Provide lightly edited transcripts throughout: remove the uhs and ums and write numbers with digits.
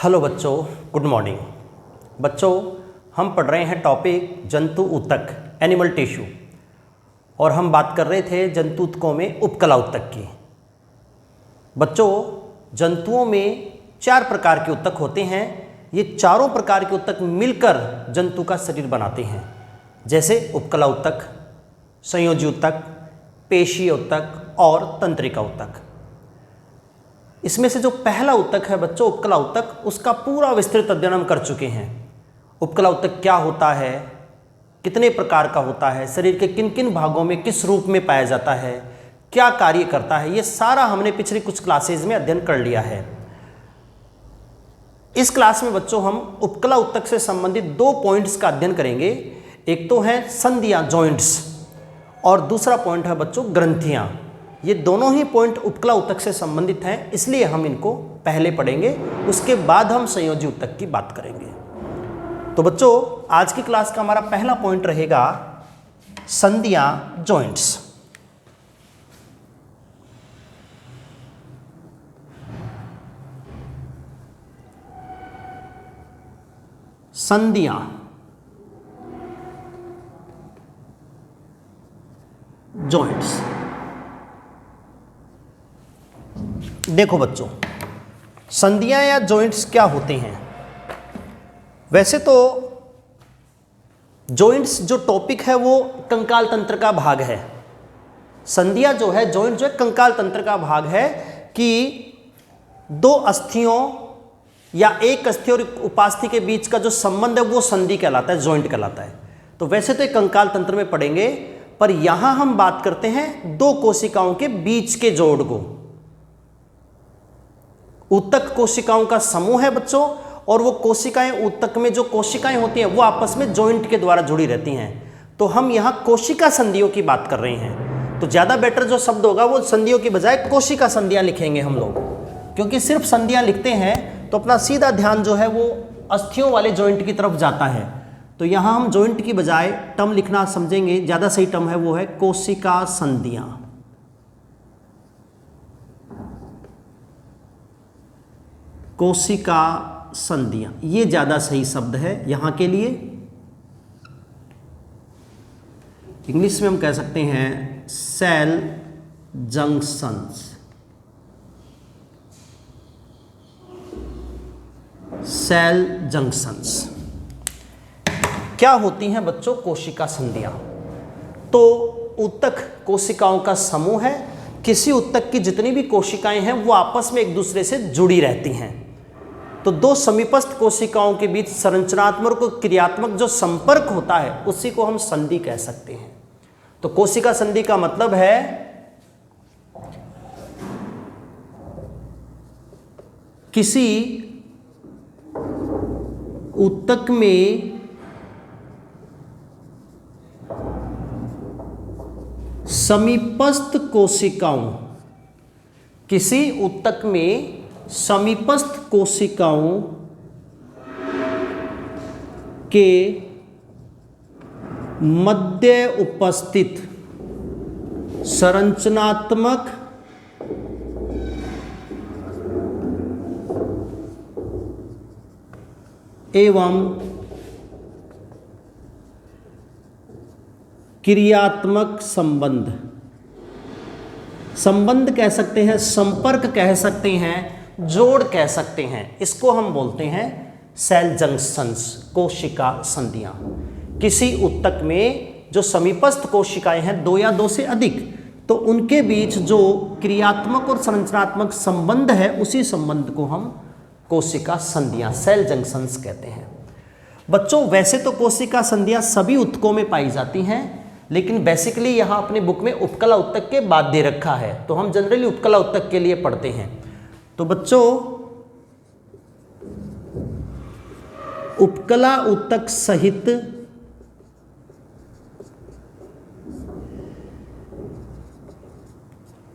Hello बच्चों, good morning. बच्चों, हम पढ़ रहे हैं टॉपिक जंतु ऊतक, एनिमल टिश्यू, और हम बात कर रहे थे जंतु ऊतकों में उपकला ऊतक की। बच्चों, जंतुओं में 4 प्रकार के ऊतक होते हैं। ये चारों प्रकार के ऊतक मिलकर जंतु का शरीर बनाते हैं, जैसे उपकला ऊतक, संयोजी ऊतक, पेशीय ऊतक और तंत्रिका ऊतक। इसमें से जो पहला ऊतक है बच्चों, उपकला ऊतक, उसका पूरा विस्तृत अध्ययन हम कर चुके हैं। उपकला ऊतक क्या होता है, कितने प्रकार का होता है, शरीर के किन किन भागों में किस रूप में पाया जाता है, क्या कार्य करता है, ये सारा हमने पिछली कुछ क्लासेज में अध्ययन कर लिया है। इस क्लास में बच्चों हम उपकला ऊतक से संबंधित 2 पॉइंट्स का अध्ययन करेंगे। एक तो है संधियां, जॉइंट्स, और दूसरा पॉइंट है बच्चों ग्रंथियां। ये दोनों ही पॉइंट उपकला ऊतक से संबंधित हैं, इसलिए हम इनको पहले पढ़ेंगे, उसके बाद हम संयोजी ऊतक की बात करेंगे। तो बच्चों, आज की क्लास का हमारा पहला पॉइंट रहेगा संधियां, जॉइंट्स। संधियां, जॉइंट्स। देखो बच्चों, संधियां या जॉइंट्स क्या होते हैं। वैसे तो जॉइंट्स जो टॉपिक है वो कंकाल तंत्र का भाग है। संधियां जो है, जॉइंट जो है, कंकाल तंत्र का भाग है कि 2 अस्थियों या एक अस्थि और उपास्थि के बीच का जो संबंध है वो संधि कहलाता है, जॉइंट कहलाता है। तो वैसे तो एक कंकाल तंत्र में पढ़ेंगे, पर यहां हम बात करते हैं 2 कोशिकाओं के बीच के जोड़ को। ऊतक कोशिकाओं का समूह है बच्चों, और वो कोशिकाएं, ऊतक में जो कोशिकाएं होती हैं वो आपस में जॉइंट के द्वारा जुड़ी रहती हैं। तो हम यहाँ कोशिका संधियों की बात कर रहे हैं। तो ज़्यादा बेटर जो शब्द होगा वो संधियों की बजाय कोशिका संधियां लिखेंगे हम लोग, क्योंकि सिर्फ संधियां लिखते हैं तो अपना सीधा ध्यान जो है वो अस्थियों वाले जॉइंट की तरफ जाता है। तो यहाँ हम जॉइंट की बजाय टर्म लिखना समझेंगे, ज़्यादा सही टर्म है वो है कोशिका संधियां। कोशिका संधियां, ये ज्यादा सही शब्द है यहां के लिए। इंग्लिश में हम कह सकते हैं सेल जंक्शंस। सेल जंक्शंस क्या होती हैं बच्चों? कोशिका संधियां। तो ऊतक कोशिकाओं का समूह है। किसी ऊतक की जितनी भी कोशिकाएं हैं वो आपस में एक दूसरे से जुड़ी रहती हैं। तो 2 समीपस्थ कोशिकाओं के बीच संरचनात्मक और क्रियात्मक जो संपर्क होता है उसी को हम संधि कह सकते हैं। तो कोशिका संधि का मतलब है किसी ऊतक में समीपस्थ कोशिकाओं, किसी ऊतक में समीपस्थ कोशिकाओं के मध्य उपस्थित संरचनात्मक एवं क्रियात्मक संबंध, संबंध कह सकते हैं, संपर्क कह सकते हैं, जोड़ कह सकते हैं, इसको हम बोलते हैं सेल जंक्शंस, कोशिका संधियां। किसी ऊतक में जो समीपस्थ कोशिकाएं हैं 2 या 2 से अधिक, तो उनके बीच जो क्रियात्मक और संरचनात्मक संबंध है उसी संबंध को हम कोशिका संधियां, सेल जंक्शंस कहते हैं। बच्चों, वैसे तो कोशिका संधियां सभी ऊतकों में पाई जाती हैं, लेकिन बेसिकली यहां अपने बुक में उपकला ऊतक के बाद दे रखा है, तो हम जनरली उपकला ऊतक के लिए पढ़ते हैं। तो बच्चों, उपकला ऊतक सहित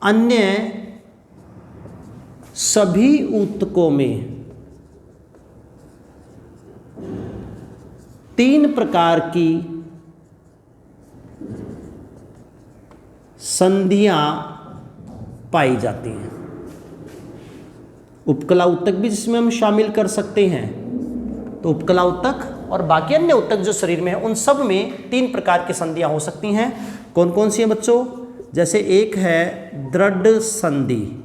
अन्य सभी ऊतकों में 3 प्रकार की संधियां पाई जाती हैं। उपकला ऊतक भी जिसमें हम शामिल कर सकते हैं। तो उपकला ऊतक और बाकी अन्य ऊतक जो शरीर में है उन सब में 3 प्रकार की संधियां हो सकती हैं। कौन कौन सी हैं बच्चों? जैसे एक है दृढ़ संधि,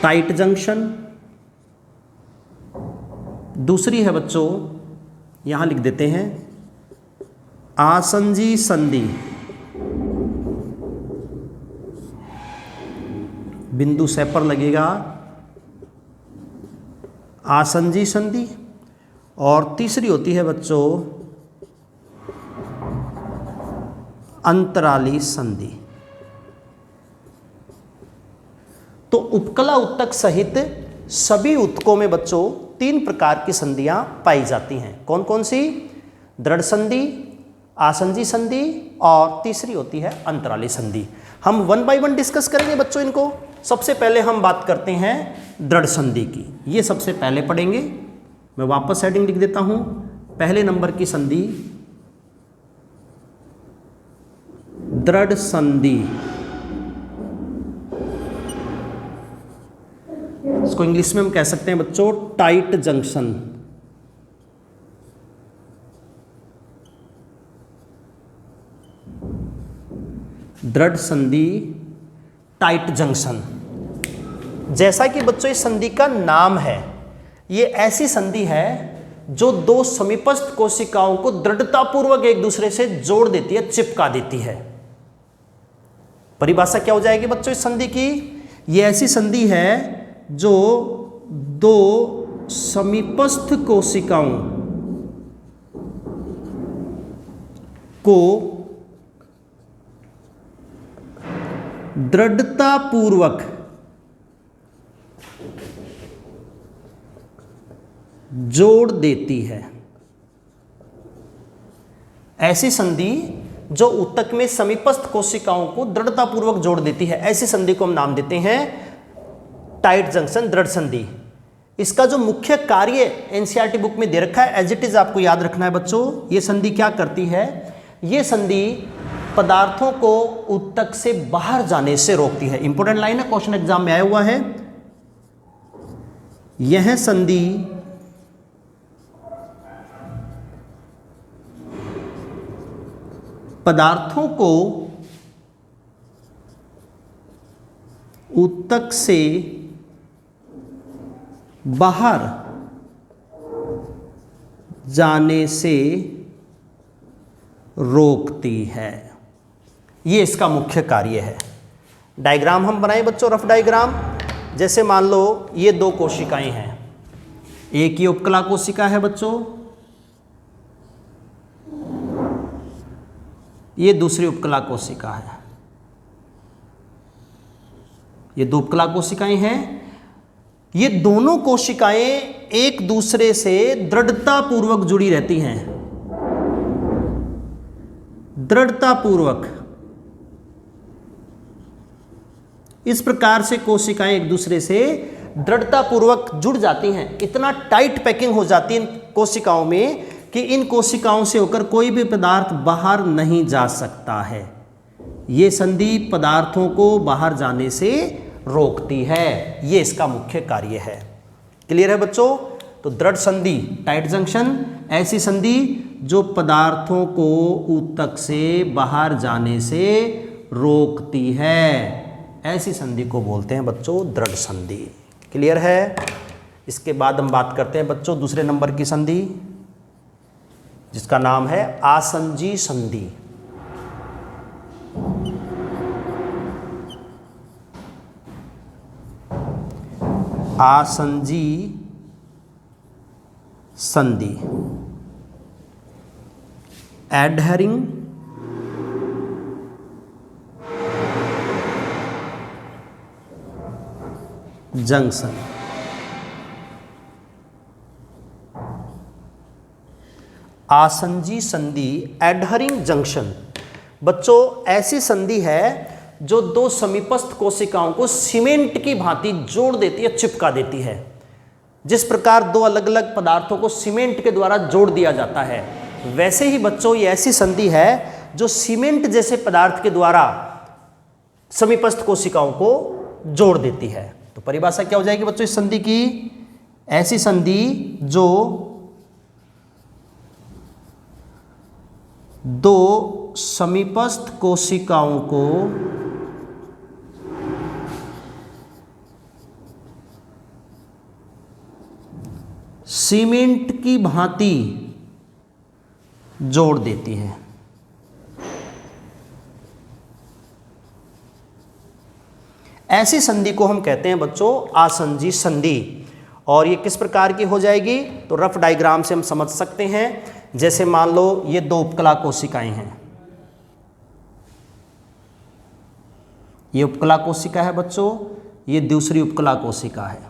टाइट जंक्शन। दूसरी है बच्चों, यहां लिख देते हैं, आसंजी संधि, बिंदु से पर लगेगा, आसंजी संधि। और तीसरी होती है बच्चों अंतराली संधि। तो उपकला ऊतक सहित सभी ऊतकों में बच्चों 3 प्रकार की संधियां पाई जाती हैं। कौन कौन सी? दृढ़ संधि, आसंजी संधि और तीसरी होती है अंतराली संधि। हम 1 बाय 1 डिस्कस करेंगे बच्चों इनको। सबसे पहले हम बात करते हैं दृढ़ संधि की, ये सबसे पहले पढ़ेंगे। मैं वापस हेडिंग लिख देता हूं। पहले नंबर की संधि दृढ़ संधि, इसको इंग्लिश में हम कह सकते हैं बच्चों टाइट जंक्शन। दृढ़ संधि, टाइट जंक्शन। जैसा कि बच्चों इस संधि का नाम है, ये ऐसी संधि है जो 2 समीपस्थ कोशिकाओं को दृढ़तापूर्वक एक दूसरे से जोड़ देती है, चिपका देती है। परिभाषा क्या हो जाएगी बच्चों इस संधि की? ये ऐसी संधि है जो 2 समीपस्थ कोशिकाओं को दृढ़तापूर्वक जोड़ देती है। ऐसी संधि जो ऊतक में समीपस्थ कोशिकाओं को दृढ़तापूर्वक जोड़ देती है, ऐसी संधि को हम नाम देते हैं टाइट जंक्शन, दृढ़ संधि। इसका जो मुख्य कार्य एनसीईआरटी बुक में दे रखा है, एज इट इज आपको याद रखना है बच्चों। ये संधि क्या करती है? ये संधि पदार्थों को ऊतक से बाहर जाने से रोकती है। इंपॉर्टेंट लाइन है, क्वेश्चन एग्जाम में आया हुआ है। यह संधि पदार्थों को ऊतक से बाहर जाने से रोकती है। ये इसका मुख्य कार्य है। डायग्राम हम बनाएं बच्चों, रफ डायग्राम। जैसे मान लो ये 2 कोशिकाएं हैं, एक ये उपकला कोशिका है बच्चों, ये दूसरी उपकला कोशिका है। ये 2 उपकला कोशिकाएं हैं। ये दोनों कोशिकाएं एक दूसरे से दृढ़तापूर्वक जुड़ी रहती हैं, दृढ़तापूर्वक। इस प्रकार से कोशिकाएं एक दूसरे से दृढ़तापूर्वक जुड़ जाती हैं। इतना टाइट पैकिंग हो जाती है इन कोशिकाओं में कि इन कोशिकाओं से होकर कोई भी पदार्थ बाहर नहीं जा सकता है। ये संधि पदार्थों को बाहर जाने से रोकती है। ये इसका मुख्य कार्य है। क्लियर है बच्चों? तो दृढ़ संधि, टाइट जंक्शन, ऐसी संधि जो पदार्थों को ऊतक से बाहर जाने से रोकती है, ऐसी संधि को बोलते हैं बच्चों दृढ़ संधि। क्लियर है? इसके बाद हम बात करते हैं बच्चों दूसरे नंबर की संधि, जिसका नाम है आसंजी संधि। आसंजी संधि, एडहरिंग जंक्शन। आसंजी संधि, एडहरिंग जंक्शन। बच्चों ऐसी संधि है जो 2 समीपस्थ कोशिकाओं को सीमेंट की भांति जोड़ देती है, चिपका देती है। जिस प्रकार 2 अलग अलग पदार्थों को सीमेंट के द्वारा जोड़ दिया जाता है, वैसे ही बच्चों ये ऐसी संधि है जो सीमेंट जैसे पदार्थ के द्वारा समीपस्थ कोशिकाओं को जोड़ देती है। तो परिभाषा क्या हो जाएगी बच्चों इस संधि की? ऐसी संधि जो दो समीपस्थ कोशिकाओं को सीमेंट की भांति जोड़ देती है। ऐसी संधि को हम कहते हैं बच्चों आसंजी संधि। और ये किस प्रकार की हो जाएगी? तो रफ डायग्राम से हम समझ सकते हैं। जैसे मान लो ये दो उपकला कोशिकाएं हैं, ये उपकला कोशिका है बच्चों, ये दूसरी उपकला कोशिका है।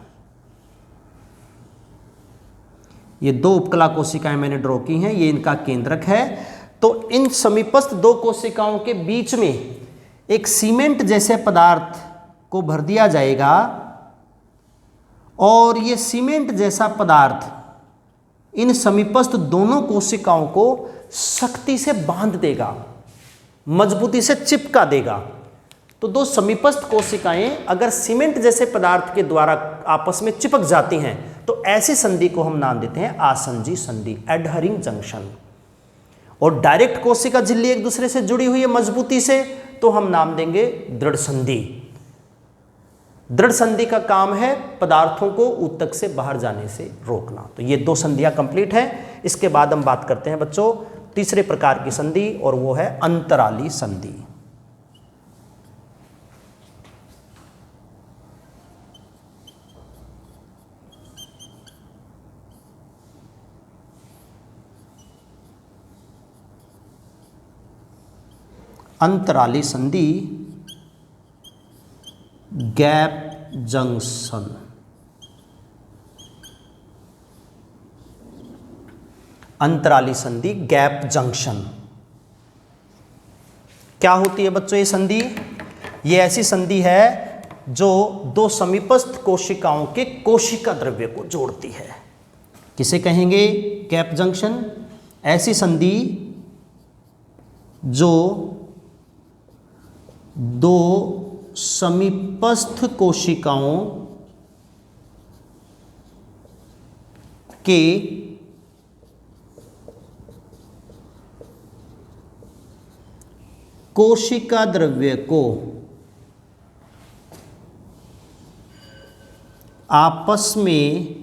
ये दो उपकला कोशिकाएं मैंने ड्रॉ की हैं, ये इनका केंद्रक है। तो इन समीपस्थ दो कोशिकाओं के बीच में एक सीमेंट जैसे पदार्थ को भर दिया जाएगा और ये सीमेंट जैसा पदार्थ इन समीपस्थ दोनों कोशिकाओं को सख्ती से बांध देगा, मजबूती से चिपका देगा। तो दो समीपस्थ कोशिकाएं अगर सीमेंट जैसे पदार्थ के द्वारा आपस में चिपक जाती हैं तो ऐसी संधि को हम नाम देते हैं आसंजी संधि, एडहरिंग जंक्शन। और डायरेक्ट कोशिका झिल्ली एक दूसरे से जुड़ी हुई है मजबूती से, तो हम नाम देंगे दृढ़ संधि। दृढ़ संधि का काम है पदार्थों को ऊतक से बाहर जाने से रोकना। तो ये दो संधियां कंप्लीट हैं। इसके बाद हम बात करते हैं बच्चों तीसरे प्रकार की संधि, और वो है अंतराली संधि। अंतराली संधि, गैप जंक्शन। अंतराली संधि, गैप जंक्शन क्या होती है बच्चों ये संधि? ये ऐसी संधि है जो दो समीपस्थ कोशिकाओं के कोशिका द्रव्य को जोड़ती है। किसे कहेंगे? Gap junction. ऐसी संधि जो दो समीपस्थ कोशिकाओं के कोशिका द्रव्य को आपस में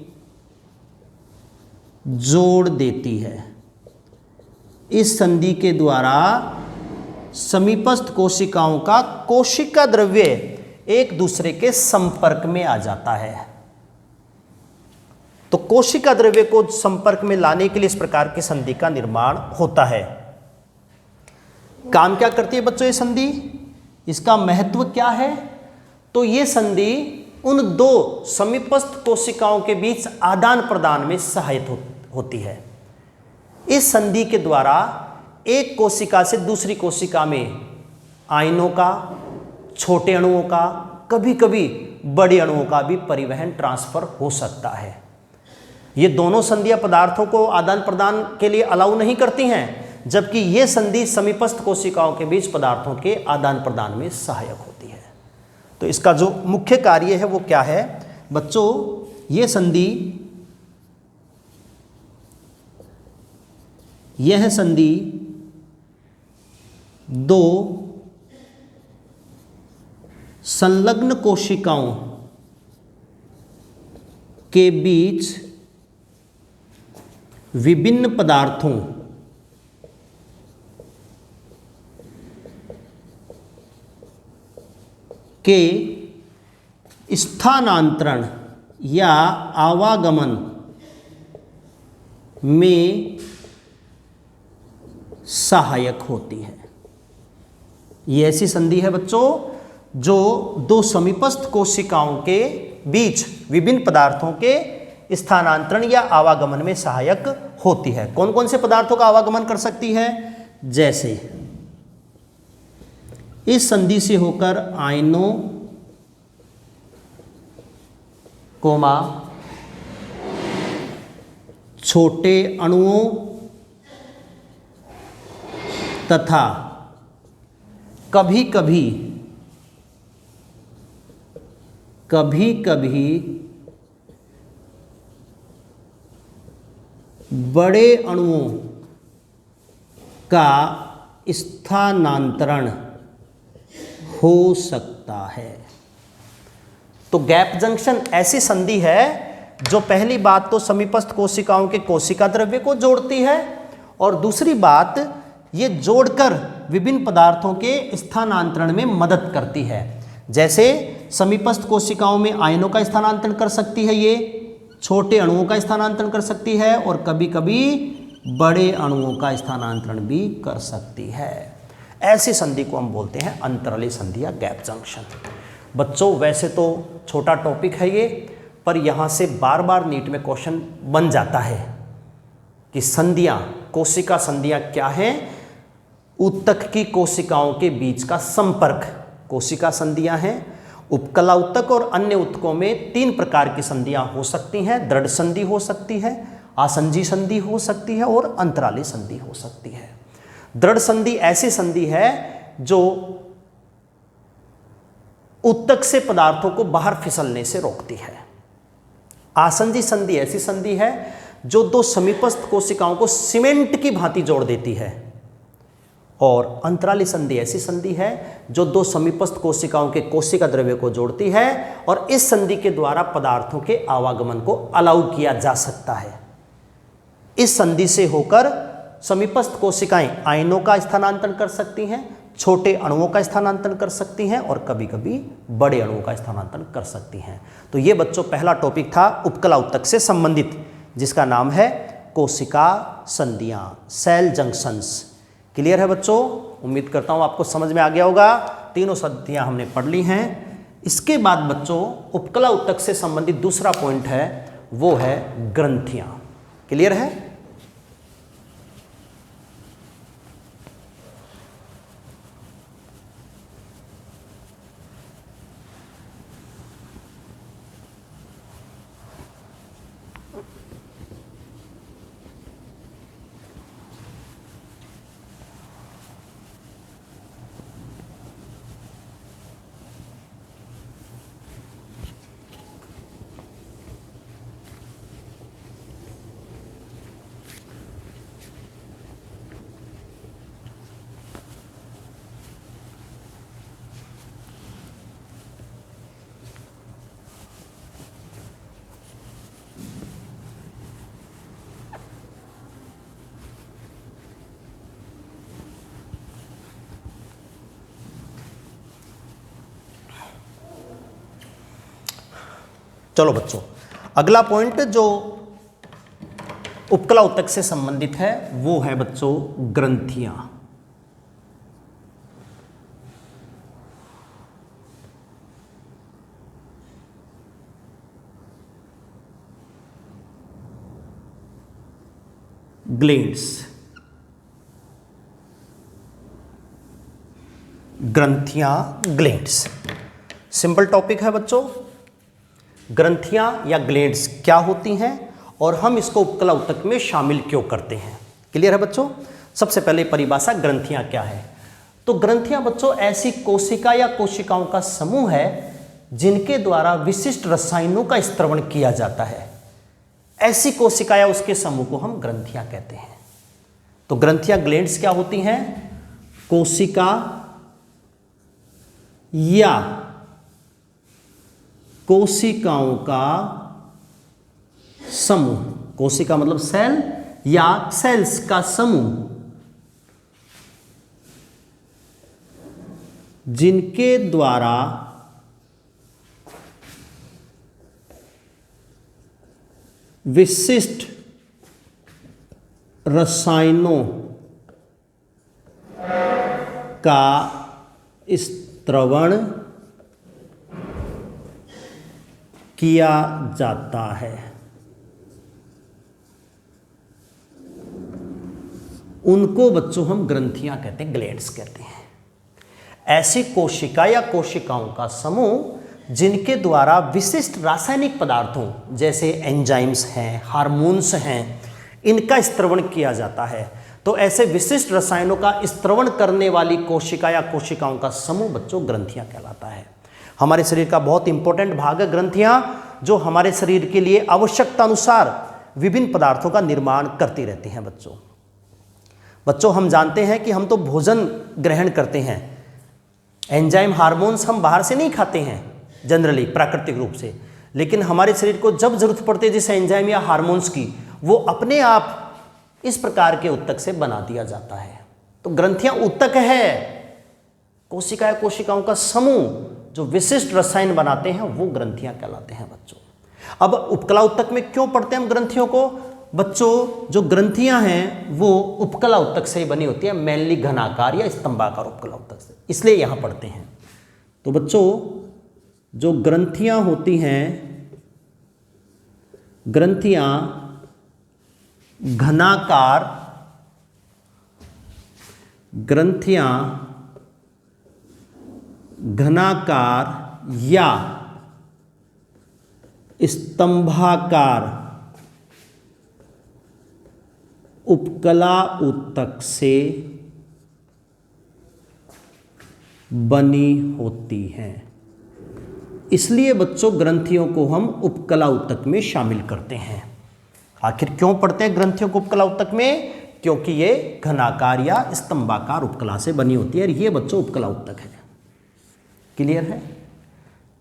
जोड़ देती है। इस संधि के द्वारा समीपस्थ कोशिकाओं का कोशिका द्रव्य एक दूसरे के संपर्क में आ जाता है। तो कोशिका द्रव्य को संपर्क में लाने के लिए इस प्रकार की संधि का निर्माण होता है। काम क्या करती है बच्चों ये संधि? इसका महत्व क्या है? तो ये संधि उन दो समीपस्थ कोशिकाओं के बीच आदान प्रदान में सहायक होती है। इस संधि के द्वारा एक कोशिका से दूसरी कोशिका में आयनों का, छोटे अणुओं का, कभी कभी बड़े अणुओं का भी परिवहन, ट्रांसफर हो सकता है। ये दोनों संधियां पदार्थों को आदान प्रदान के लिए अलाउ नहीं करती हैं, जबकि ये संधि समीपस्थ कोशिकाओं के बीच पदार्थों के आदान प्रदान में सहायक होती है। तो इसका जो मुख्य कार्य है वो क्या है बच्चों? ये संधि, यह संधि दो संलग्न कोशिकाओं के बीच विभिन्न पदार्थों के स्थानांतरण या आवागमन में सहायक होती है। ये ऐसी संधि है बच्चों जो दो समीपस्थ कोशिकाओं के बीच विभिन्न पदार्थों के स्थानांतरण या आवागमन में सहायक होती है। कौन कौन से पदार्थों का आवागमन कर सकती है? जैसे इस संधि से होकर आयनों, कोमा, छोटे अणुओं तथा कभी कभी कभी कभी बड़े अणुओं का स्थानांतरण हो सकता है। तो गैप जंक्शन ऐसी संधि है जो पहली बात तो समीपस्थ कोशिकाओं के कोशिका द्रव्य को जोड़ती है, और दूसरी बात ये जोड़कर विभिन्न पदार्थों के स्थानांतरण में मदद करती है। जैसे समीपस्थ कोशिकाओं में आयनों का स्थानांतरण कर सकती है, ये छोटे अणुओं का स्थानांतरण कर सकती है, और कभी कभी बड़े अणुओं का स्थानांतरण भी कर सकती है। ऐसी संधि को हम बोलते हैं अंतराली संधि या गैप जंक्शन। बच्चों वैसे तो छोटा टॉपिक है ये, पर यहाँ से बार बार नीट में क्वेश्चन बन जाता है कि संधियाँ, कोशिका संधियाँ क्या हैं। ऊतक की कोशिकाओं के बीच का संपर्क कोशिका संधियाँ हैं। उपकला ऊतक और अन्य ऊतकों में 3 प्रकार की संधियाँ हो सकती हैं। दृढ़ संधि हो सकती है, आसंजी संधि हो सकती है, और अंतराली संधि हो सकती है। दृढ़ संधि ऐसी संधि है जो ऊतक से पदार्थों को बाहर फिसलने से रोकती है। आसंजी संधि ऐसी संधि है जो 2 समीपस्थ कोशिकाओं को सीमेंट की भांति जोड़ देती है, और अंतराली संधि ऐसी संधि है जो 2 समीपस्थ कोशिकाओं के कोशिका द्रव्य को जोड़ती है, और इस संधि के द्वारा पदार्थों के आवागमन को अलाउ किया जा सकता है। इस संधि से होकर समीपस्थ कोशिकाएं आयनों का स्थानांतरण कर सकती हैं, छोटे अणुओं का स्थानांतरण कर सकती हैं, और कभी कभी बड़े अणुओं का स्थानांतरण कर सकती हैं। तो ये बच्चों पहला टॉपिक था उपकला ऊतक से संबंधित, जिसका नाम है कोशिका संधियां, सेल जंक्शंस। क्लियर है बच्चों? उम्मीद करता हूं आपको समझ में आ गया होगा। तीनों संधियां हमने पढ़ ली हैं। इसके बाद बच्चों उपकला ऊतक से संबंधित दूसरा पॉइंट है, वो है ग्रंथियां। क्लियर है? चलो बच्चों, अगला पॉइंट जो उपकला ऊतक से संबंधित है वो है बच्चों ग्रंथियां। ग्लैंड्स, ग्रंथियां, ग्लैंड्स। सिंपल टॉपिक है बच्चों। ग्रंथियां या ग्लैंड्स क्या होती हैं और हम इसको उपकला ऊतक में शामिल क्यों करते हैं? क्लियर है बच्चों? सबसे पहले परिभाषा, ग्रंथियां क्या है? तो ग्रंथियां बच्चों ऐसी कोशिका या कोशिकाओं का समूह है जिनके द्वारा विशिष्ट रसायनों का स्त्रवण किया जाता है। ऐसी कोशिका या उसके समूह को हम ग्रंथियां कहते हैं। तो ग्रंथियां, ग्लैंड्स क्या होती हैं? कोशिका या कोशिकाओं का समूह, कोशिका मतलब सेल या सेल्स का समूह, जिनके द्वारा विशिष्ट रसायनों का स्त्रवण किया जाता है। उनको बच्चों हम ग्रंथियां कहते हैं, ग्लैंड्स कहते हैं। ऐसी कोशिका या कोशिकाओं का समूह जिनके द्वारा विशिष्ट रासायनिक पदार्थों जैसे एंजाइम्स हैं, हार्मोन्स हैं, इनका स्त्रवण किया जाता है। तो ऐसे विशिष्ट रसायनों का स्त्रवण करने वाली कोशिका या कोशिकाओं का समूह बच्चों ग्रंथियां कहलाता है। हमारे शरीर का बहुत इंपॉर्टेंट भाग है ग्रंथियां, जो हमारे शरीर के लिए आवश्यकता अनुसार विभिन्न पदार्थों का निर्माण करती रहती हैं। बच्चों हम जानते हैं कि हम तो भोजन ग्रहण करते हैं, एंजाइम हार्मोन्स हम बाहर से नहीं खाते हैं जनरली प्राकृतिक रूप से, लेकिन हमारे शरीर को जब जरूरत पड़ती है जिस एंजाइम या हार्मोन्स की, वो अपने आप इस प्रकार के उत्तक से बना दिया जाता है। तो ग्रंथियां उत्तक है, कोशिकाओं का समूह जो विशिष्ट रसायन बनाते हैं वो ग्रंथियां कहलाते हैं बच्चों। अब उपकला उत्तक में क्यों पढ़ते हैं हम ग्रंथियों को? बच्चों जो ग्रंथियां हैं वो उपकला उत्तक से ही बनी होती है, मेनली घनाकार या स्तंभाकार उपकला उत्तक से, इसलिए यहां पढ़ते हैं। तो बच्चों जो ग्रंथियां होती हैं, ग्रंथियां घनाकार, या स्तंभाकार उपकला उत्तक से बनी होती हैं। इसलिए बच्चों ग्रंथियों को हम उपकला उत्तक में शामिल करते हैं। आखिर क्यों पढ़ते हैं ग्रंथियों को उपकला उत्तक में? क्योंकि ये घनाकार या स्तंभाकार उपकला से बनी होती है, और ये बच्चों उपकला उत्तक है। क्लियर है?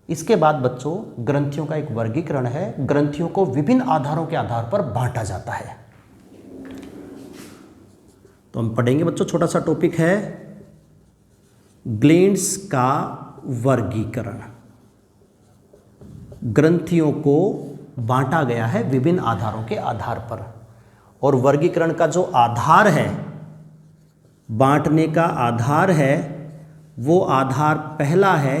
इसके बाद बच्चों ग्रंथियों का एक वर्गीकरण है। ग्रंथियों को विभिन्न आधारों के आधार पर बांटा जाता है। तो हम पढ़ेंगे बच्चों, छोटा सा टॉपिक है ग्लैंड्स का वर्गीकरण। ग्रंथियों को बांटा गया है विभिन्न आधारों के आधार पर, और वर्गीकरण का जो आधार है, बांटने का आधार है, वो आधार पहला है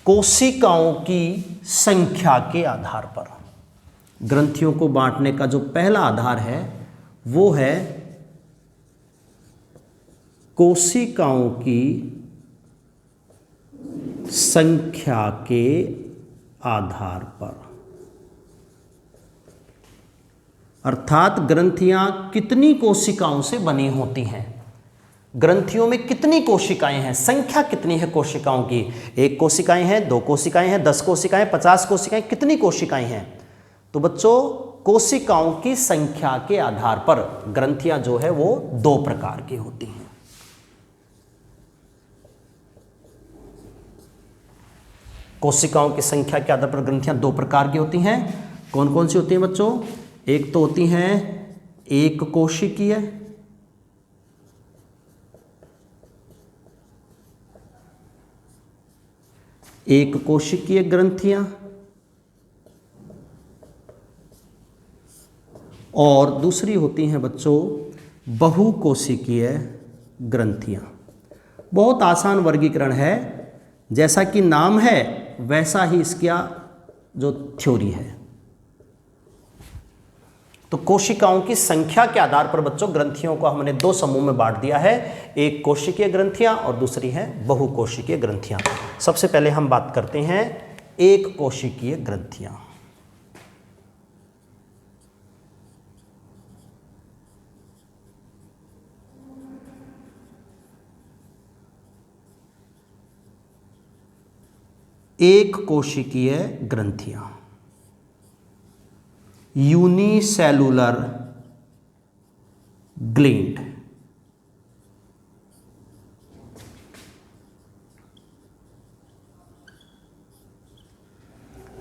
कोशिकाओं की संख्या के आधार पर। ग्रंथियों को बांटने का जो पहला आधार है वो है कोशिकाओं की संख्या के आधार पर, अर्थात ग्रंथियां कितनी कोशिकाओं से बनी होती हैं। ग्रंथियों में कितनी कोशिकाएं हैं, संख्या कितनी है कोशिकाओं की? 1 कोशिकाएं हैं, 2 कोशिकाएं हैं, 10 कोशिकाएं, 50 कोशिकाएं, कितनी कोशिकाएं हैं? तो बच्चों कोशिकाओं की संख्या के आधार पर ग्रंथियां जो है वो 2 प्रकार की होती हैं। कोशिकाओं की संख्या के आधार पर ग्रंथियां 2 प्रकार की होती हैं। कौन कौन सी होती हैं बच्चों? एक तो होती हैं एक कोशिकीय, एक कोशिकीय ग्रंथियां, और दूसरी होती हैं बच्चों बहुकोशिकीय ग्रंथियां। बहुत आसान वर्गीकरण है, जैसा कि नाम है वैसा ही इसका जो थ्योरी है। तो कोशिकाओं की संख्या के आधार पर बच्चों ग्रंथियों को हमने 2 समूह में बांट दिया है, एक कोशिकीय ग्रंथियां और दूसरी है बहुकोशिकीय ग्रंथियां। सबसे पहले हम बात करते हैं एक कोशिकीय ग्रंथियां। एक कोशिकीय ग्रंथियां, यूनिसेलुलर ग्लैंड।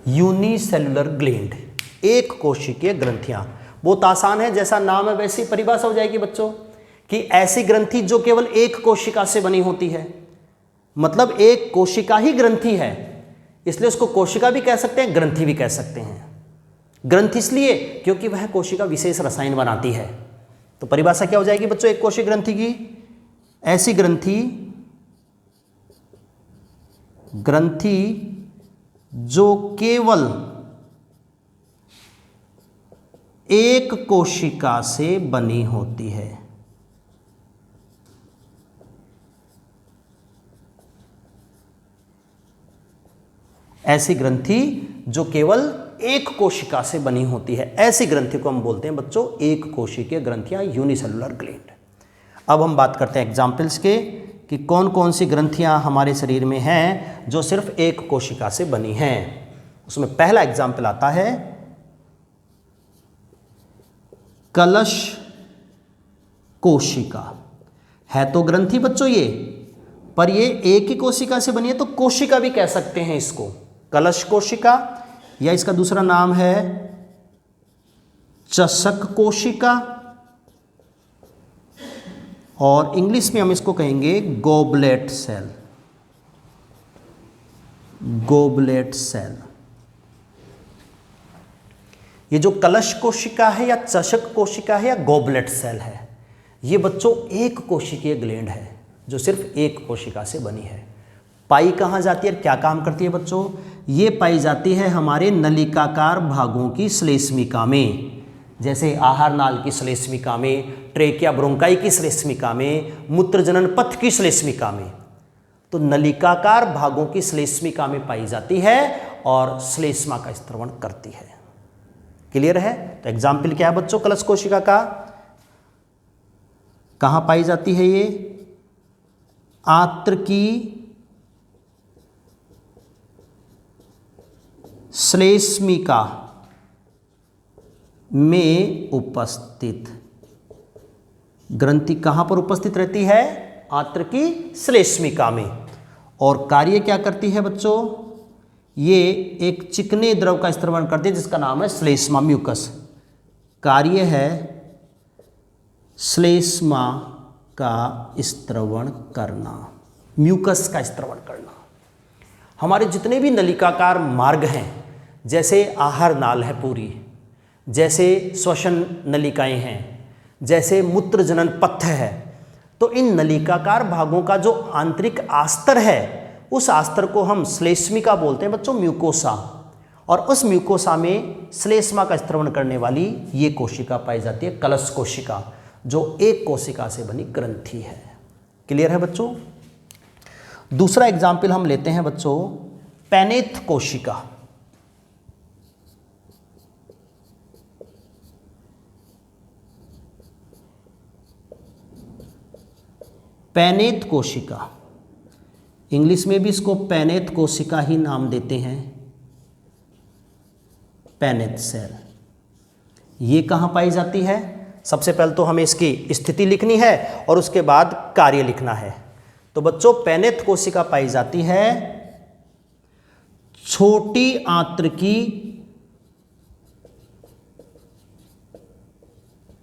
यूनिसेलुलर ग्लैंड, एक कोशिकीय ग्रंथियां। बहुत आसान है, जैसा नाम है वैसी परिभाषा हो जाएगी बच्चों, कि ऐसी ग्रंथि जो केवल एक कोशिका से बनी होती है। मतलब एक कोशिका ही ग्रंथि है, इसलिए उसको कोशिका भी कह सकते हैं, ग्रंथि भी कह सकते हैं। ग्रंथि इसलिए क्योंकि वह कोशिका विशेष रसायन बनाती है। तो परिभाषा क्या हो जाएगी बच्चों एक कोशिकीय ग्रंथि की? ऐसी ग्रंथि जो केवल एक कोशिका से बनी होती है। ऐसी ग्रंथि जो केवल एक कोशिका से बनी होती है, ऐसी ग्रंथि को हम बोलते हैं बच्चों एक कोशिकीय ग्रंथियां, यूनिसेलुलर ग्लैंड। अब हम बात करते हैं एग्जाम्पल्स के, कि कौन कौन सी ग्रंथियां हमारे शरीर में हैं जो सिर्फ एक कोशिका से बनी हैं। उसमें पहला एग्जाम्पल आता है कलश कोशिका। है तो ग्रंथि बच्चों ये, पर ये एक ही कोशिका से बनी है, तो कोशिका भी कह सकते हैं इसको, कलश कोशिका, या इसका दूसरा नाम है चषक कोशिका, और इंग्लिश में हम इसको कहेंगे गोबलेट सेल। Goblet cell. ये जो कलश कोशिका है या चषक कोशिका है या गोबलेट सेल है, ये बच्चों एक कोशिकीय ग्लैंड है जो सिर्फ एक कोशिका से बनी है। पाई कहाँ जाती है और क्या काम करती है बच्चों? ये पाई जाती है हमारे नलिकाकार भागों की श्लेष्मिका में, जैसे आहार नाल की श्लेष्मिका में, ट्रेकिया ब्रोंकाई की श्लेष्मिका में, मूत्रजनन पथ की श्लेष्मिका में। तो नलिकाकार भागों की श्लेष्मिका में पाई जाती है और श्लेष्मा का स्त्रवण करती है। क्लियर है? तो एग्जाम्पल क्या है बच्चों कलश कोशिका का? कहाँ पाई जाती है ये? आंत्र की श्लेष्मिका में उपस्थित। ग्रंथि कहां पर उपस्थित रहती है? आंत्र की श्लेष्मिका में। और कार्य क्या करती है बच्चों? ये एक चिकने द्रव का स्त्रवण करती है जिसका नाम है श्लेष्मा, म्यूकस। कार्य है श्लेष्मा का स्त्रवण करना, म्यूकस का स्त्रवण करना। हमारे जितने भी नलिकाकार मार्ग हैं, जैसे आहार नाल है पूरी, जैसे श्वसन नलिकाएं हैं, जैसे मूत्रजनन पथ है, तो इन नलिकाकार भागों का जो आंतरिक आस्तर है, उस आस्तर को हम श्लेष्मिका बोलते हैं बच्चों, म्यूकोसा। और उस म्यूकोसा में श्लेष्मा का स्त्रवण करने वाली ये कोशिका पाई जाती है, कलश कोशिका, जो एक कोशिका से बनी ग्रंथि है। क्लियर है बच्चों? दूसरा एग्जाम्पल हम लेते हैं बच्चों पेनेथ कोशिका। पेनेथ कोशिका, इंग्लिश में भी इसको पेनेथ कोशिका ही नाम देते हैं, पेनेथ सेल। ये कहाँ पाई जाती है? सबसे पहले तो हमें इसकी स्थिति लिखनी है और उसके बाद कार्य लिखना है। तो बच्चों पेनेथ कोशिका पाई जाती है छोटी आंत्र की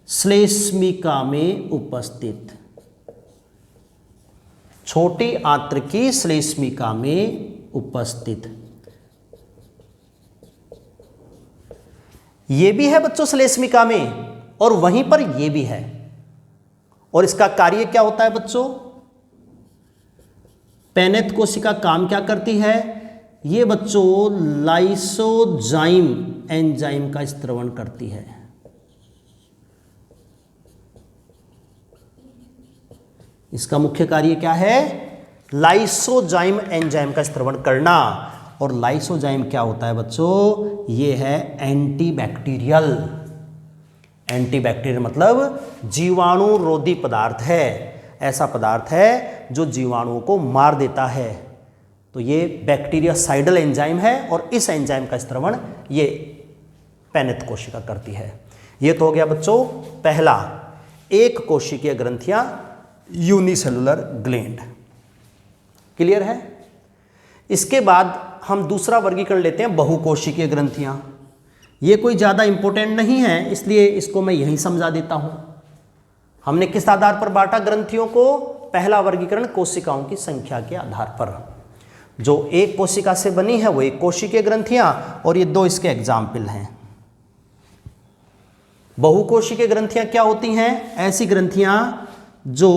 श्लेष्मिका में उपस्थित। छोटी आंत्र की श्लेष्मिका में उपस्थित। ये भी है बच्चों श्लेष्मिका में और वहीं पर ये भी है। और इसका कार्य क्या होता है बच्चों? पेनेथ कोशिका काम क्या करती है? ये बच्चों लाइसोजाइम एंजाइम का स्त्रवण करती है। इसका मुख्य कार्य क्या है? लाइसोजाइम एंजाइम का स्त्रवण करना। और लाइसोजाइम क्या होता है बच्चों? ये है एंटीबैक्टीरियल। एंटीबैक्टीरियल मतलब जीवाणुरोधी पदार्थ है, ऐसा पदार्थ है जो जीवाणुओं को मार देता है। तो ये बैक्टीरियासाइडल एंजाइम है और इस एंजाइम का स्त्रवण ये पेनेथ कोशिका करती है। ये तो हो गया बच्चों पहला, एक कोशिकीय ग्रंथियां, यूनिसेलुलर ग्लैंड। क्लियर है? इसके बाद हम दूसरा वर्गीकरण लेते हैं बहुकोशिकीय ग्रंथियां। ये कोई ज़्यादा इंपॉर्टेंट नहीं है, इसलिए इसको मैं यहीं समझा देता हूं। हमने किस आधार पर बांटा ग्रंथियों को? पहला वर्गीकरण कोशिकाओं की संख्या के आधार पर। जो एक कोशिका से बनी है वो एक कोशिकीय ग्रंथियां, और ये दो इसके एग्जाम्पल हैं। बहुकोशिकीय ग्रंथियां क्या होती हैं? ऐसी ग्रंथियां जो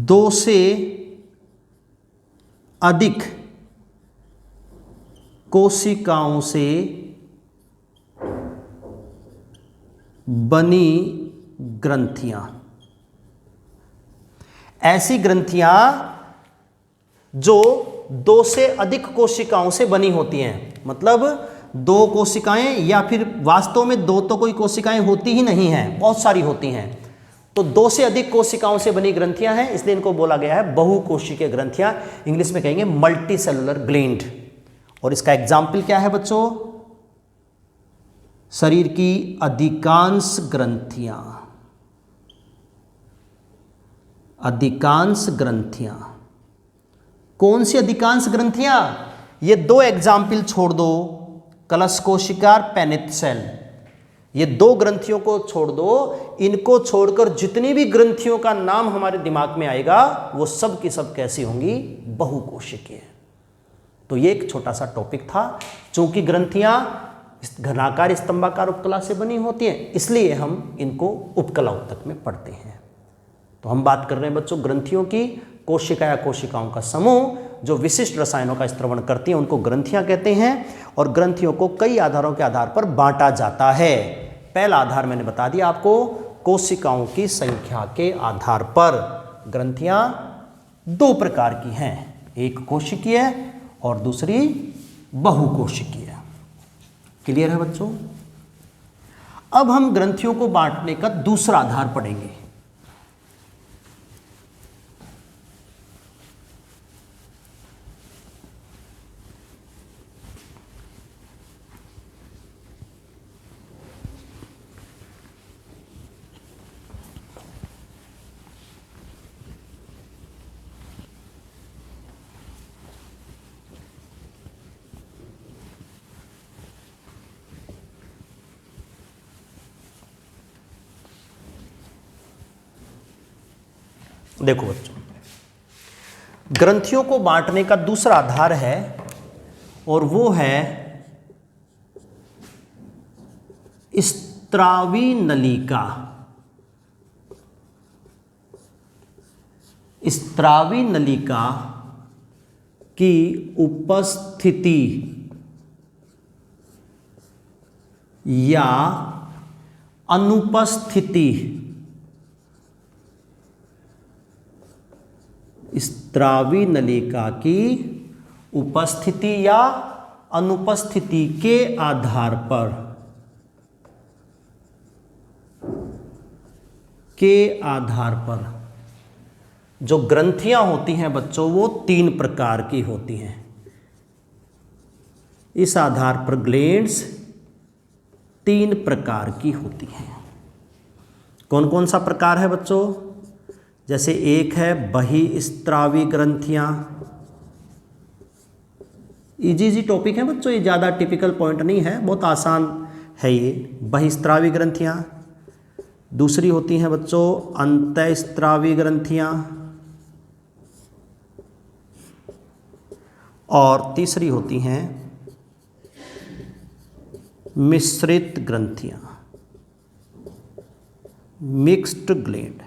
2 से अधिक कोशिकाओं से बनी ग्रंथियां। ऐसी ग्रंथियां जो 2 से अधिक कोशिकाओं से बनी होती हैं, मतलब 2 कोशिकाएं, या फिर वास्तव में 2 तो कोई कोशिकाएं होती ही नहीं हैं, बहुत सारी होती हैं। तो 2 से अधिक कोशिकाओं से बनी ग्रंथियां हैं, इसलिए इनको बोला गया है बहुकोशिकीय ग्रंथियां, इंग्लिश में कहेंगे मल्टी सेलुलर ग्लैंड। और इसका एग्जाम्पल क्या है बच्चों? शरीर की अधिकांश ग्रंथियां, अधिकांश ग्रंथियां। कौन सी अधिकांश ग्रंथियां? ये 2 एग्जाम्पल छोड़ दो, कलश कोशिका और पेनिथ सेल, ये 2 ग्रंथियों को छोड़ दो। इनको छोड़कर जितनी भी ग्रंथियों का नाम हमारे दिमाग में आएगा वो सब की सब कैसी होंगी? बहुकोशिकीय। तो ये एक छोटा सा टॉपिक था। चूंकि ग्रंथियां घनाकार स्तंभाकार उपकला से बनी होती हैं, इसलिए हम इनको उपकला उत्तक में पढ़ते हैं। तो हम बात कर रहे हैं बच्चों ग्रंथियों की। कोशिका या कोशिकाओं का समूह जो विशिष्ट रसायनों का स्त्रवण करती हैं उनको ग्रंथियां कहते हैं। और ग्रंथियों को कई आधारों के आधार पर बांटा जाता है। पहला आधार मैंने बता दिया आपको, कोशिकाओं की संख्या के आधार पर। ग्रंथियां 2 प्रकार की हैं, एक कोशिकीय और दूसरी बहुकोशिकीय। क्लियर है बच्चों? अब हम ग्रंथियों को बांटने का दूसरा आधार पढ़ेंगे। देखो बच्चों, ग्रंथियों को बांटने का दूसरा आधार है और वो है स्त्रावी नलिका। स्त्रावी नलिका की उपस्थिति या अनुपस्थिति, स्त्रावी नलिका की उपस्थिति या अनुपस्थिति के आधार पर जो ग्रंथियां होती हैं बच्चों वो 3 प्रकार की होती हैं। इस आधार पर ग्लैंड्स 3 प्रकार की होती हैं। कौन कौन सा प्रकार है बच्चों? जैसे एक है बहिस्त्रावी ग्रंथियां। इजी टॉपिक है बच्चों, ये ज़्यादा टिपिकल पॉइंट नहीं है, बहुत आसान है ये। बहिस्त्रावी ग्रंथियां। दूसरी होती हैं बच्चों अंतःस्त्रावी ग्रंथियां। और तीसरी होती हैं मिश्रित ग्रंथियां, मिक्स्ड ग्लैंड।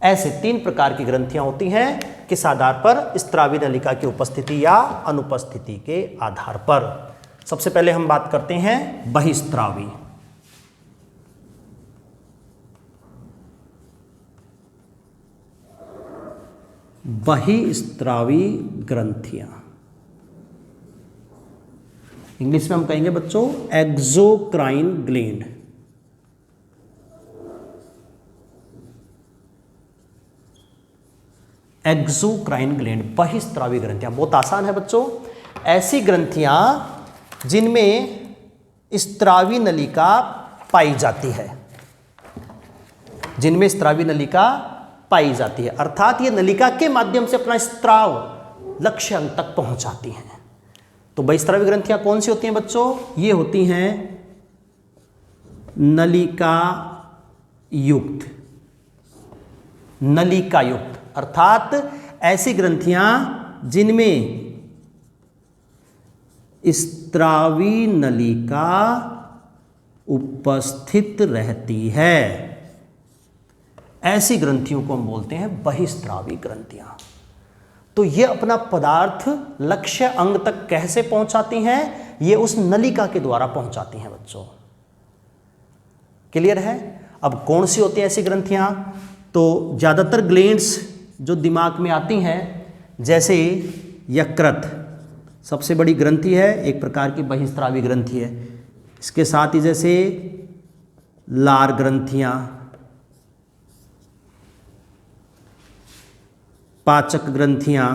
ऐसे 3 प्रकार की ग्रंथियां होती हैं। किस आधार पर? स्त्रावी नलिका की उपस्थिति या अनुपस्थिति के आधार पर। सबसे पहले हम बात करते हैं बहिस्त्रावी। बहिस्त्रावी ग्रंथियां, इंग्लिश में हम कहेंगे बच्चों एक्सोक्राइन ग्लैंड। एक्सोक्राइन ग्लैंड, बहिस्त्रावी ग्रंथियां। बहुत आसान है बच्चों। ऐसी ग्रंथियां जिनमें स्त्रावी नलिका पाई जाती है, जिनमें स्त्रावी नलिका पाई जाती है, अर्थात ये नलिका के माध्यम से अपना स्त्राव लक्ष्य अंग तक पहुंचाती हैं। तो बहिस्त्रावी ग्रंथियां कौन सी होती हैं बच्चों? ये होती हैं नलिका युक्त, नलिका युक्त, अर्थात ऐसी ग्रंथियां जिनमें स्त्रावी नलिका उपस्थित रहती है, ऐसी ग्रंथियों को हम बोलते हैं बहिस्त्रावी ग्रंथियां। तो ये अपना पदार्थ लक्ष्य अंग तक कैसे पहुंचाती हैं? ये उस नलिका के द्वारा पहुंचाती हैं बच्चों। क्लियर है? अब कौन सी होती हैं ऐसी ग्रंथियां? तो ज़्यादातर ग्लैंड्स जो दिमाग में आती हैं, जैसे यकृत सबसे बड़ी ग्रंथि है, एक प्रकार की बहिस्त्रावी ग्रंथि है। इसके साथ ही जैसे लार ग्रंथियां, पाचक ग्रंथियां,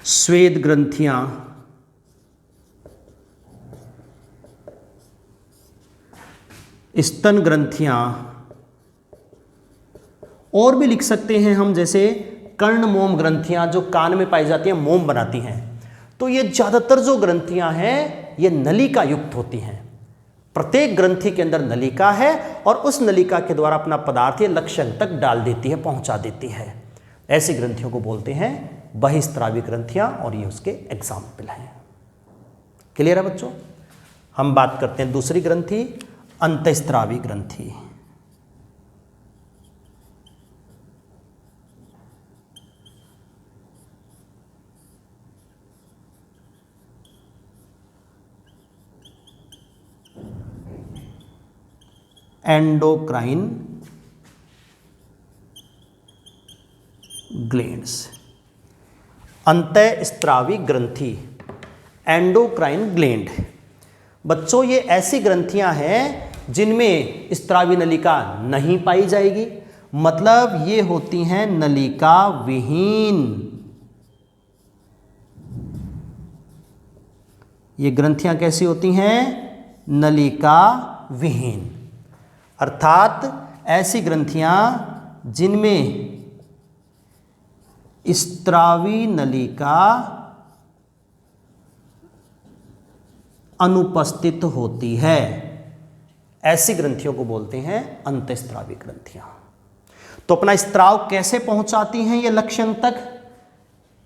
स्वेद ग्रंथियां, स्तन ग्रंथियां, और भी लिख सकते हैं हम जैसे कर्ण मोम ग्रंथियां जो कान में पाई जाती हैं, मोम बनाती हैं। तो ये ज़्यादातर जो ग्रंथियां हैं ये नलिका युक्त होती हैं। प्रत्येक ग्रंथि के अंदर नलिका है और उस नलिका के द्वारा अपना पदार्थ ये लक्ष्य तक डाल देती है, पहुंचा देती है। ऐसी ग्रंथियों को बोलते हैं बहिस्त्रावी ग्रंथियां और ये उसके एग्जाम्पल हैं। क्लियर है बच्चों? हम बात करते हैं दूसरी ग्रंथि, अंतःस्त्रावी ग्रंथि। एंडोक्राइन ग्लैंड्स, अंतःस्त्रावी ग्रंथि, एंडोक्राइन ग्लैंड। बच्चों ये ऐसी ग्रंथियां हैं जिनमें स्त्रावी नलिका नहीं पाई जाएगी, मतलब ये होती हैं नलिका विहीन। ये ग्रंथियां कैसी होती हैं? नलिका विहीन, अर्थात ऐसी ग्रंथियां जिनमें स्त्रावी नलिका अनुपस्थित होती है, ऐसी ग्रंथियों को बोलते हैं अंतःस्त्रावी ग्रंथियां। तो अपना स्त्राव कैसे पहुंचाती हैं ये लक्ष्य तक?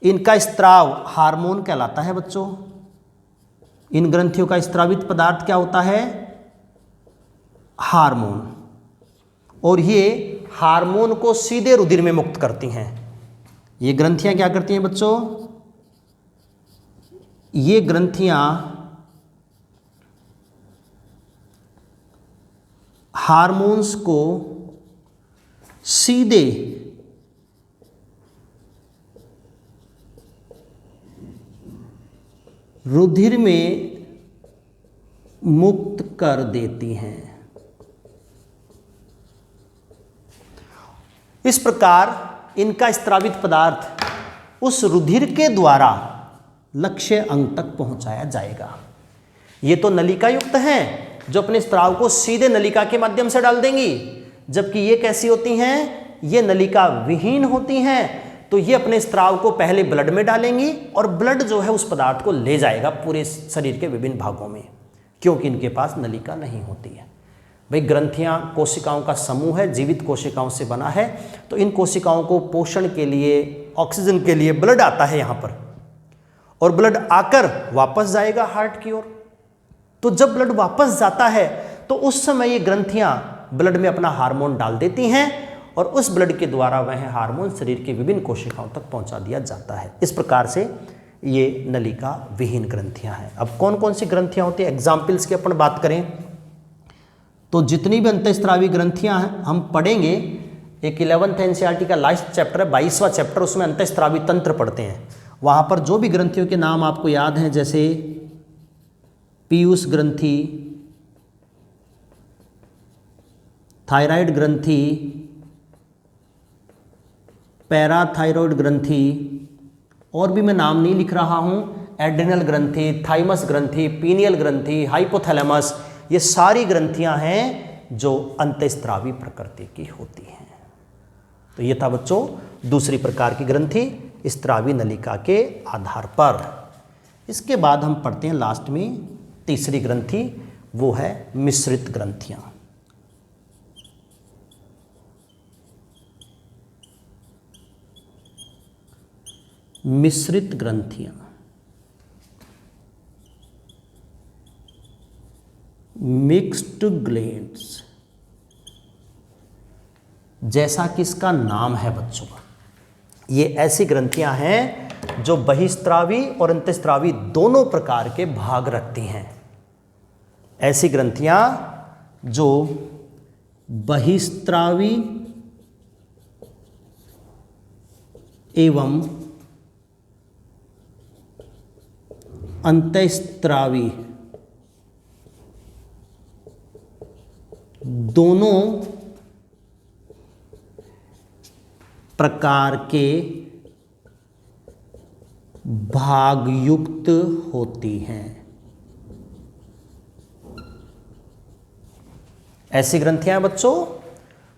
इनका स्त्राव हार्मोन कहलाता है बच्चों। इन ग्रंथियों का स्त्रावित पदार्थ क्या होता है? हार्मोन। और ये हार्मोन को सीधे रुधिर में मुक्त करती हैं। ये ग्रंथियां क्या करती हैं बच्चों? ये ग्रंथियां हार्मोन्स को सीधे रुधिर में मुक्त कर देती हैं। इस प्रकार इनका स्त्रावित पदार्थ उस रुधिर के द्वारा लक्ष्य अंग तक पहुंचाया जाएगा। ये तो नलिका युक्त हैं जो अपने स्त्राव को सीधे नलिका के माध्यम से डाल देंगी, जबकि ये कैसी होती हैं? ये नलिका विहीन होती हैं। तो ये अपने स्त्राव को पहले ब्लड में डालेंगी और ब्लड जो है उस पदार्थ को ले जाएगा पूरे शरीर के विभिन्न भागों में, क्योंकि इनके पास नलिका नहीं होती है। भाई ग्रंथियां कोशिकाओं का समूह है, जीवित कोशिकाओं से बना है। तो इन कोशिकाओं को पोषण के लिए, ऑक्सीजन के लिए ब्लड आता है यहाँ पर, और ब्लड आकर वापस जाएगा हार्ट की ओर। तो जब ब्लड वापस जाता है तो उस समय ये ग्रंथियां ब्लड में अपना हार्मोन डाल देती हैं और उस ब्लड के द्वारा वह हार्मोन शरीर की विभिन्न कोशिकाओं तक पहुंचा दिया जाता है। इस प्रकार से ये नलिका विहीन ग्रंथियां हैं। अब कौन कौन सी ग्रंथियां होती हैं, एग्जाम्पल्स की अपन बात करें तो जितनी भी अंतःस्त्रावी ग्रंथियां हैं हम पढ़ेंगे। एक 11th एनसीईआरटी का लास्ट चैप्टर है, 22वां चैप्टर, उसमें अंतःस्त्रावी तंत्र पढ़ते हैं। वहां पर जो भी ग्रंथियों के नाम आपको याद हैं, जैसे पीयूष ग्रंथि, थायराइड ग्रंथि, पैराथायरॉयड ग्रंथि, और भी मैं नाम नहीं लिख रहा हूं, एड्रिनल ग्रंथि, थाइमस ग्रंथि, पीनियल ग्रंथि, हाइपोथैलेमस, ये सारी ग्रंथियां हैं जो अंतःस्त्रावी प्रकृति की होती हैं। तो ये था बच्चों दूसरी प्रकार की ग्रंथि स्त्रावी नलिका के आधार पर। इसके बाद हम पढ़ते हैं लास्ट में तीसरी ग्रंथि, वो है मिश्रित ग्रंथियां। मिश्रित ग्रंथियां, मिक्स्ड ग्लैंड्स, जैसा कि इसका नाम है बच्चों, ये ऐसी ग्रंथियां हैं जो बहिस्त्रावी और अंतःस्त्रावी दोनों प्रकार के भाग रखती हैं। ऐसी ग्रंथियां जो बहिस्त्रावी एवं अंतःस्त्रावी दोनों प्रकार के भागयुक्त होती हैं। ऐसी ग्रंथियां बच्चों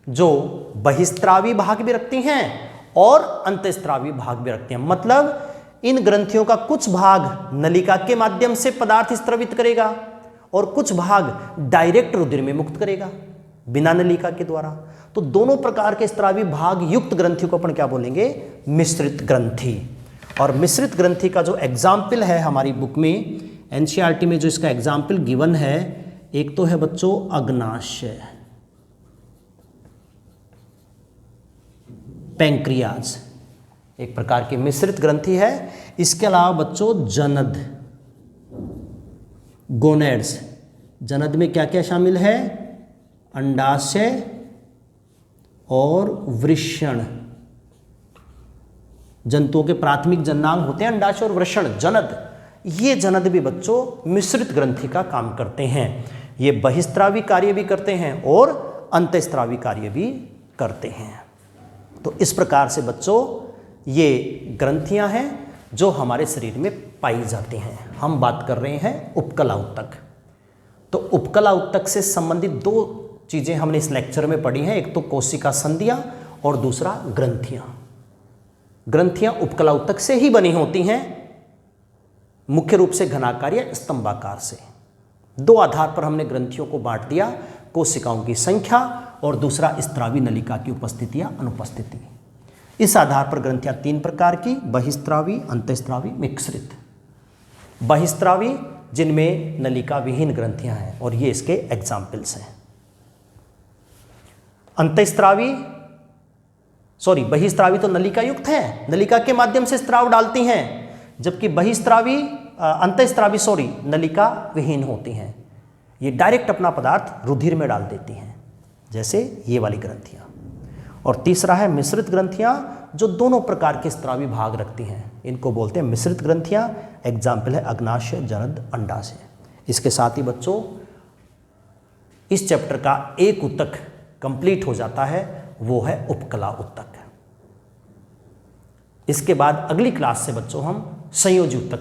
जो बहिस्त्रावी भाग भी रखती हैं और अंतःस्त्रावी भाग भी रखती हैं। मतलब इन ग्रंथियों का कुछ भाग नलिका के माध्यम से पदार्थ स्त्रवित करेगा और कुछ भाग डायरेक्ट रुधिर में मुक्त करेगा बिना नलिका के द्वारा। तो दोनों प्रकार के स्त्रावी भाग युक्त ग्रंथियों को अपन क्या बोलेंगे? मिश्रित ग्रंथि। और मिश्रित ग्रंथि का जो एग्जाम्पल है हमारी बुक में एनसीईआरटी में जो इसका एग्जाम्पल गिवन है, एक तो है बच्चों अग्नाशय, पैंक्रियाज एक प्रकार की मिश्रित ग्रंथि है। इसके अलावा बच्चों जनद, गोनेड्स। जनद में क्या क्या शामिल है? अंडाशय और वृषण। जंतुओं के प्राथमिक जननांग होते हैं अंडाशय और वृषण, जनद। ये जनद भी बच्चों मिश्रित ग्रंथि का काम करते हैं। ये बहिस्त्रावी कार्य भी करते हैं और अंतःस्त्रावी कार्य भी करते हैं। तो इस प्रकार से बच्चों ये ग्रंथियां हैं जो हमारे शरीर में पाई जाती हैं। हम बात कर रहे हैं उपकला उत्तक। तो उपकला उत्तक से संबंधित दो चीज़ें हमने इस लेक्चर में पढ़ी हैं, एक तो कोशिका संधियां और दूसरा ग्रंथियां। ग्रंथियां उपकला उत्तक से ही बनी होती हैं, मुख्य रूप से घनाकार या स्तंभाकार से। दो आधार पर हमने ग्रंथियों को बांट दिया, कोशिकाओं की संख्या और दूसरा स्त्रावी नलिका की उपस्थिति या अनुपस्थिति। इस आधार पर ग्रंथियां तीन प्रकार की, बहिस्त्रावी, अंतःस्त्रावी, मिश्रित। बहिस्त्रावी जिनमें नलिका विहीन ग्रंथियां हैं और ये इसके एग्जाम्पल्स हैं। अंतःस्त्रावी बहिस्त्रावी तो नलिका युक्त है, नलिका के माध्यम से स्त्राव डालती हैं, जबकि अंतःस्त्रावी नलिका विहीन होती हैं। ये डायरेक्ट अपना पदार्थ रुधिर में डाल देती हैं, जैसे ये वाली ग्रंथियां। और तीसरा है मिश्रित ग्रंथियां जो दोनों प्रकार के स्त्रावी भाग रखती हैं, इनको बोलते हैं मिश्रित ग्रंथियां। एग्जाम्पल है अग्नाशय, जनद, अंडाशय। इसके साथ ही बच्चों इस चैप्टर का एक उत्तक कंप्लीट हो जाता है, वो है उपकला उत्तक। इसके बाद अगली क्लास से बच्चों हम संयोजी उत्तक